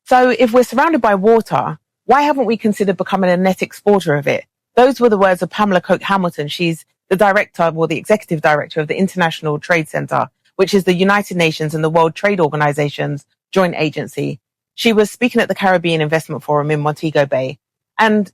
So if we're surrounded by water, why haven't we considered becoming a net exporter of it? Those were the words of Pamela Coke Hamilton. She's the executive director of the International Trade Center, which is the United Nations and the World Trade Organization's joint agency. She was speaking at the Caribbean Investment Forum in Montego Bay. And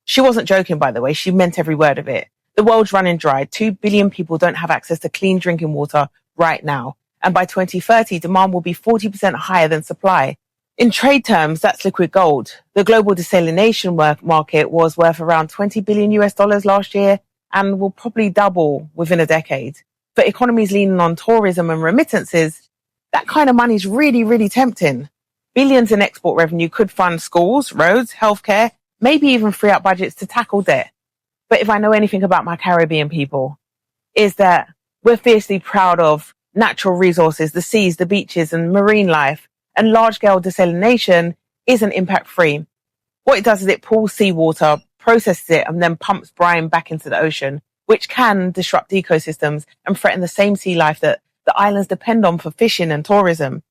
she wasn't joking, by the way. She meant every word of it. The world's running dry. 2 billion people don't have access to clean drinking water right now. And by 2030, demand will be 40% higher than supply. In trade terms, that's liquid gold. The global desalination market was worth around $20 billion last year and will probably double within a decade. For economies leaning on tourism and remittances, that kind of money is really, really tempting. Billions in export revenue could fund schools, roads, healthcare, maybe even free up budgets to tackle debt. But if I know anything about my Caribbean people, is that we're fiercely proud of natural resources, the seas, the beaches, and marine life, and large-scale desalination isn't impact-free. What it does is it pulls seawater, processes it, and then pumps brine back into the ocean, which can disrupt ecosystems and threaten the same sea life that the islands depend on for fishing and tourism.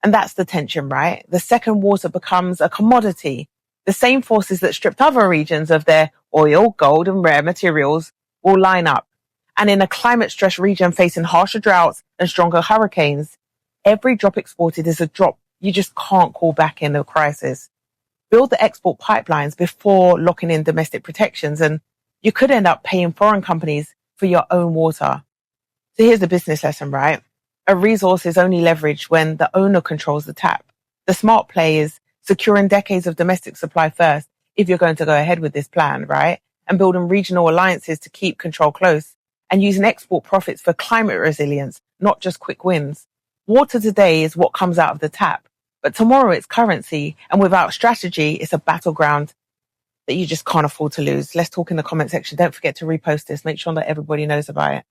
And that's the tension, right? The second water becomes a commodity. The same forces that stripped other regions of their oil, gold, and rare materials will line up. And in a climate-stressed region facing harsher droughts and stronger hurricanes, every drop exported is a drop you just can't call back in a crisis. Build the export pipelines before locking in domestic protections, and you could end up paying foreign companies for your own water. So here's the business lesson, right? A resource is only leveraged when the owner controls the tap. The smart play is securing decades of domestic supply first, if you're going to go ahead with this plan, right? And building regional alliances to keep control close, and using export profits for climate resilience, not just quick wins. Water today is what comes out of the tap, but tomorrow it's currency, and without strategy, it's a battleground that you just can't afford to lose. Let's talk in the comment section. Don't forget to repost this. Make sure that everybody knows about it.